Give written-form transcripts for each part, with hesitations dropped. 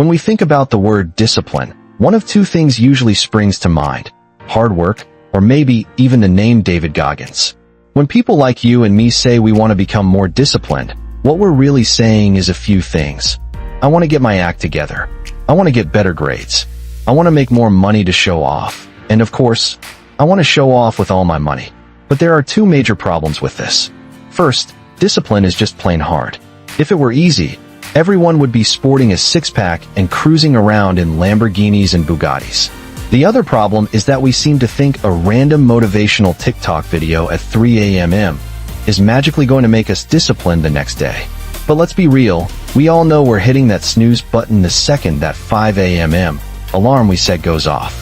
When we think about the word discipline, one of two things usually springs to mind: hard work, or maybe even the name David Goggins. When people like you and me say we want to become more disciplined, what we're really saying is a few things. I want to get my act together. I want to get better grades. I want to make more money to show off. And of course, I want to show off with all my money. But there are two major problems with this. First, discipline is just plain hard. If it were easy, everyone would be sporting a six-pack and cruising around in Lamborghinis and Bugattis. The other problem is that we seem to think a random motivational TikTok video at 3 a.m. is magically going to make us disciplined the next day. But let's be real, we all know we're hitting that snooze button the second that 5 a.m. alarm we set goes off.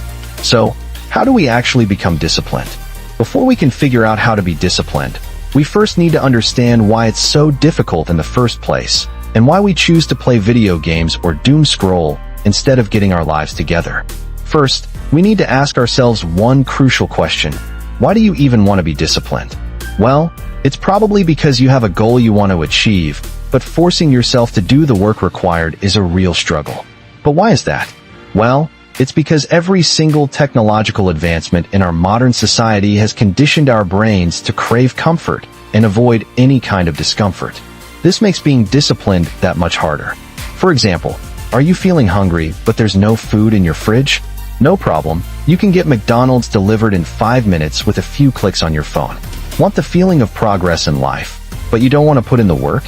So, how do we actually become disciplined? Before we can figure out how to be disciplined, we first need to understand why it's so difficult in the first place, and why we choose to play video games or doom scroll instead of getting our lives together. First, we need to ask ourselves one crucial question: why do you even want to be disciplined? Well, it's probably because you have a goal you want to achieve, but forcing yourself to do the work required is a real struggle. But why is that? Well, it's because every single technological advancement in our modern society has conditioned our brains to crave comfort and avoid any kind of discomfort. This makes being disciplined that much harder. For example, are you feeling hungry but there's no food in your fridge? No problem, you can get McDonald's delivered in 5 minutes with a few clicks on your phone. Want the feeling of progress in life, but you don't want to put in the work?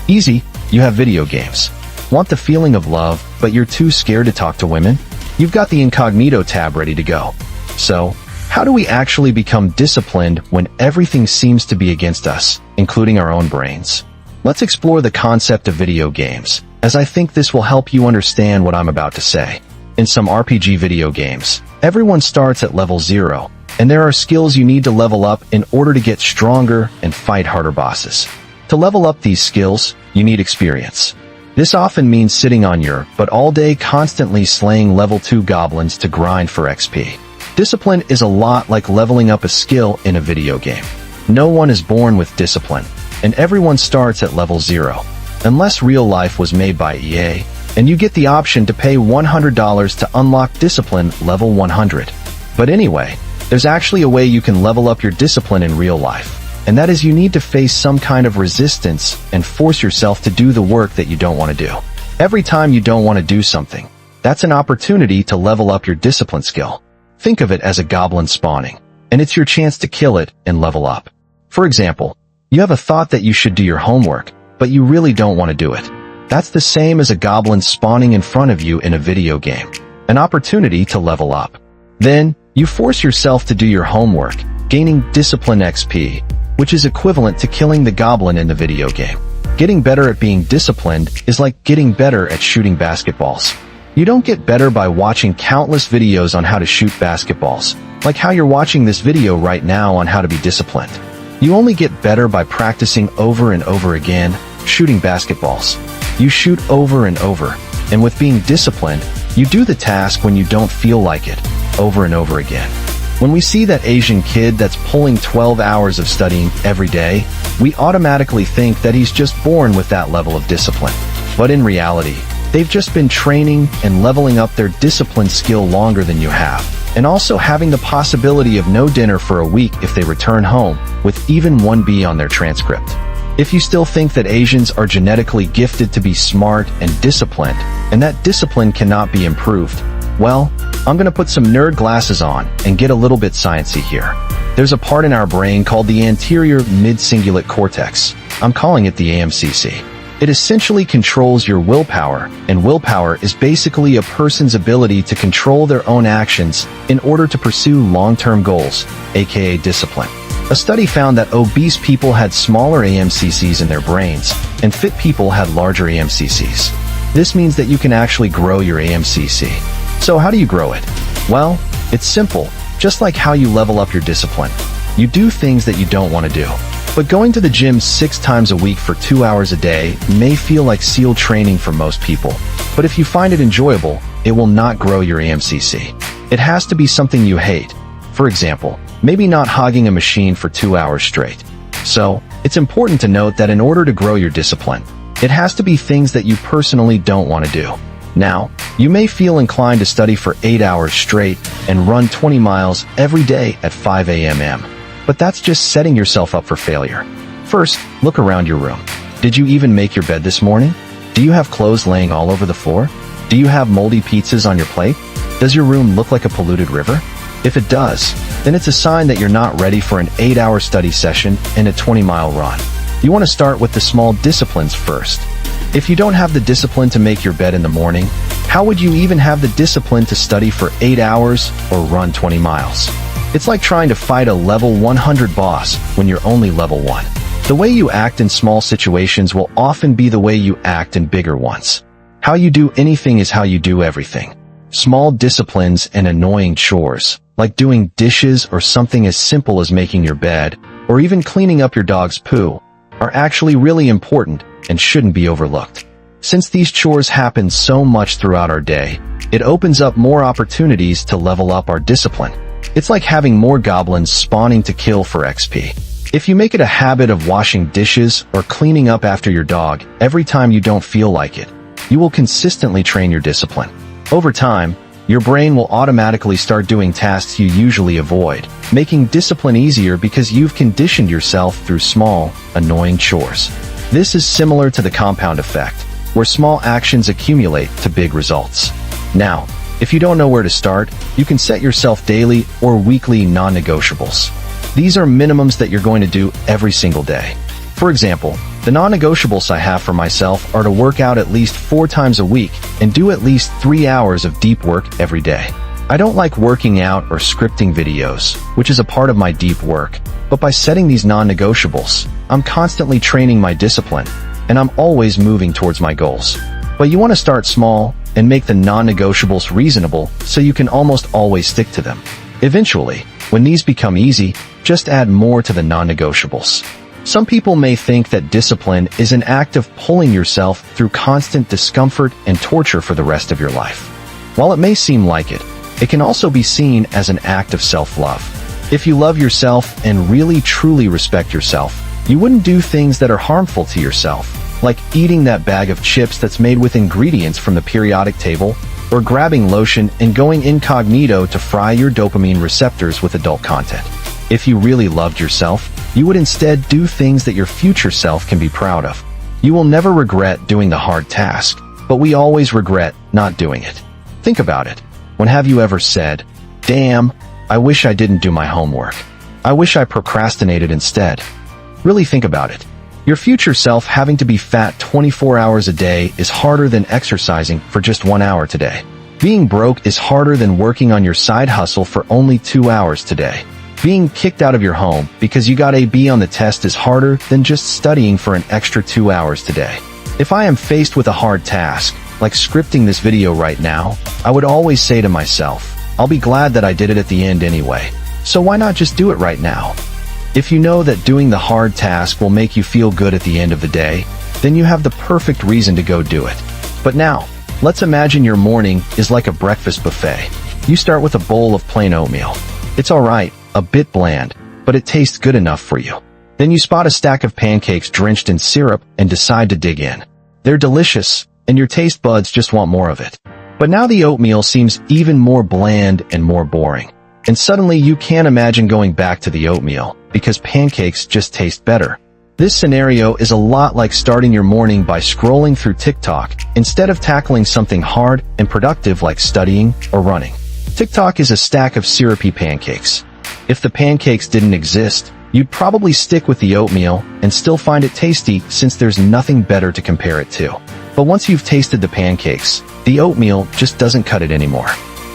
Easy, you have video games. Want the feeling of love, but you're too scared to talk to women? You've got the incognito tab ready to go. So, how do we actually become disciplined when everything seems to be against us, including our own brains? Let's explore the concept of video games, as I think this will help you understand what I'm about to say. In some RPG video games, everyone starts at level 0, and there are skills you need to level up in order to get stronger and fight harder bosses. To level up these skills, you need experience. This often means sitting on your butt all day constantly slaying level 2 goblins to grind for XP. Discipline is a lot like leveling up a skill in a video game. No one is born with discipline, and everyone starts at level 0. Unless real life was made by EA, and you get the option to pay $100 to unlock discipline level 100. But anyway, there's actually a way you can level up your discipline in real life. And that is, you need to face some kind of resistance and force yourself to do the work that you don't want to do. Every time you don't want to do something, that's an opportunity to level up your discipline skill. Think of it as a goblin spawning, and it's your chance to kill it and level up. For example, you have a thought that you should do your homework, but you really don't want to do it. That's the same as a goblin spawning in front of you in a video game, an opportunity to level up. Then, you force yourself to do your homework, gaining discipline XP, which is equivalent to killing the goblin in the video game. Getting better at being disciplined is like getting better at shooting basketballs. You don't get better by watching countless videos on how to shoot basketballs, like how you're watching this video right now on how to be disciplined. You only get better by practicing over and over again, shooting basketballs. You shoot over and over, and with being disciplined, you do the task when you don't feel like it, over and over again. When we see that Asian kid that's pulling 12 hours of studying every day, we automatically think that he's just born with that level of discipline. But in reality, they've just been training and leveling up their discipline skill longer than you have, and also having the possibility of no dinner for a week if they return home with even 1 B on their transcript. If you still think that Asians are genetically gifted to be smart and disciplined, and that discipline cannot be improved, well, I'm gonna put some nerd glasses on and get a little bit sciencey here. There's a part in our brain called the anterior mid-cingulate cortex. I'm calling it the AMCC. It essentially controls your willpower, and willpower is basically a person's ability to control their own actions in order to pursue long-term goals, aka discipline. A study found that obese people had smaller AMCCs in their brains, and fit people had larger AMCCs. This means that you can actually grow your AMCC. So how do you grow it? Well, it's simple, just like how you level up your discipline. You do things that you don't want to do. But going to the gym 6 times a week for 2 hours a day may feel like SEAL training for most people. But if you find it enjoyable, it will not grow your AMCC. It has to be something you hate. For example, maybe not hogging a machine for 2 hours straight. So, it's important to note that in order to grow your discipline, it has to be things that you personally don't want to do. Now, You may feel inclined to study for 8 hours straight and run 20 miles every day at 5 a.m. But that's just setting yourself up for failure. First, look around your room. Did you even make your bed this morning? Do you have clothes laying all over the floor? Do you have moldy pizzas on your plate? Does your room look like a polluted river? If it does, then it's a sign that you're not ready for an 8-hour study session and a 20-mile run. You want to start with the small disciplines first. If you don't have the discipline to make your bed in the morning, how would you even have the discipline to study for 8 hours or run 20 miles? It's like trying to fight a level 100 boss when you're only level 1. The way you act in small situations will often be the way you act in bigger ones. How you do anything is how you do everything. Small disciplines and annoying chores, like doing dishes or something as simple as making your bed, or even cleaning up your dog's poo, are actually really important and shouldn't be overlooked. Since these chores happen so much throughout our day, it opens up more opportunities to level up our discipline. It's like having more goblins spawning to kill for XP. If you make it a habit of washing dishes or cleaning up after your dog every time you don't feel like it, you will consistently train your discipline. Over time, your brain will automatically start doing tasks you usually avoid, making discipline easier because you've conditioned yourself through small, annoying chores. This is similar to the compound effect, where small actions accumulate to big results. Now, if you don't know where to start, you can set yourself daily or weekly non-negotiables. These are minimums that you're going to do every single day. For example, the non-negotiables I have for myself are to work out at least 4 times a week and do at least 3 hours of deep work every day. I don't like working out or scripting videos, which is a part of my deep work, but by setting these non-negotiables, I'm constantly training my discipline, and I'm always moving towards my goals. But you want to start small and make the non-negotiables reasonable so you can almost always stick to them. Eventually, when these become easy, just add more to the non-negotiables. Some people may think that discipline is an act of pulling yourself through constant discomfort and torture for the rest of your life. While it may seem like it, it can also be seen as an act of self-love. If you love yourself and really truly respect yourself, you wouldn't do things that are harmful to yourself, like eating that bag of chips that's made with ingredients from the periodic table, or grabbing lotion and going incognito to fry your dopamine receptors with adult content. If you really loved yourself, you would instead do things that your future self can be proud of. You will never regret doing the hard task, but we always regret not doing it. Think about it. When have you ever said, "Damn, I wish I didn't do my homework. I wish I procrastinated instead"? Really think about it. Your future self having to be fat 24 hours a day is harder than exercising for just 1 hour today. Being broke is harder than working on your side hustle for only 2 hours today. Being kicked out of your home because you got a B on the test is harder than just studying for an extra 2 hours today. If I am faced with a hard task, like scripting this video right now, I would always say to myself, I'll be glad that I did it at the end anyway. So why not just do it right now? If you know that doing the hard task will make you feel good at the end of the day, then you have the perfect reason to go do it. But now, let's imagine your morning is like a breakfast buffet. You start with a bowl of plain oatmeal. It's alright, a bit bland, but it tastes good enough for you. Then you spot a stack of pancakes drenched in syrup and decide to dig in. They're delicious, and your taste buds just want more of it. But now the oatmeal seems even more bland and more boring. And suddenly you can't imagine going back to the oatmeal, because pancakes just taste better. This scenario is a lot like starting your morning by scrolling through TikTok instead of tackling something hard and productive like studying or running. TikTok is a stack of syrupy pancakes. If the pancakes didn't exist, you'd probably stick with the oatmeal and still find it tasty since there's nothing better to compare it to. But once you've tasted the pancakes, the oatmeal just doesn't cut it anymore.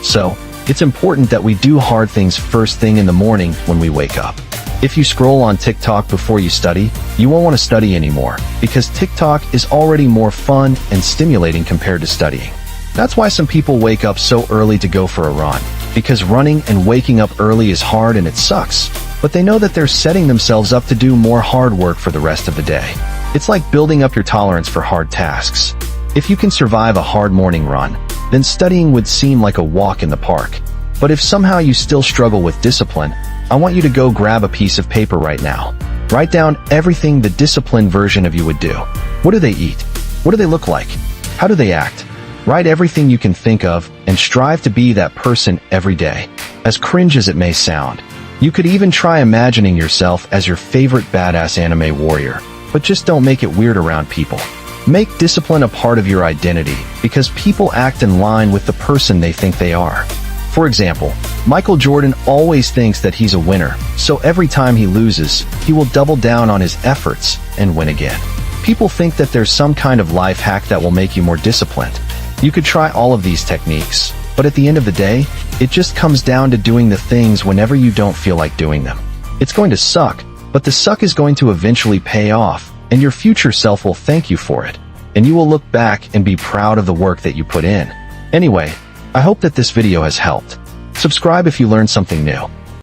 So, it's important that we do hard things first thing in the morning when we wake up. If you scroll on TikTok before you study, you won't want to study anymore, because TikTok is already more fun and stimulating compared to studying. That's why some people wake up so early to go for a run, because running and waking up early is hard and it sucks, but they know that they're setting themselves up to do more hard work for the rest of the day. It's like building up your tolerance for hard tasks. If you can survive a hard morning run, then studying would seem like a walk in the park. But if somehow you still struggle with discipline, I want you to go grab a piece of paper right now. Write down everything the disciplined version of you would do. What do they eat? What do they look like? How do they act? Write everything you can think of and strive to be that person every day. As cringe as it may sound, you could even try imagining yourself as your favorite badass anime warrior, but just don't make it weird around people. Make discipline a part of your identity because people act in line with the person they think they are. For example, Michael Jordan always thinks that he's a winner, so every time he loses, he will double down on his efforts and win again. People think that there's some kind of life hack that will make you more disciplined. You could try all of these techniques, but at the end of the day, it just comes down to doing the things whenever you don't feel like doing them. It's going to suck, but the suck is going to eventually pay off, and your future self will thank you for it. And you will look back and be proud of the work that you put in. Anyway, I hope that this video has helped. Subscribe if you learned something new.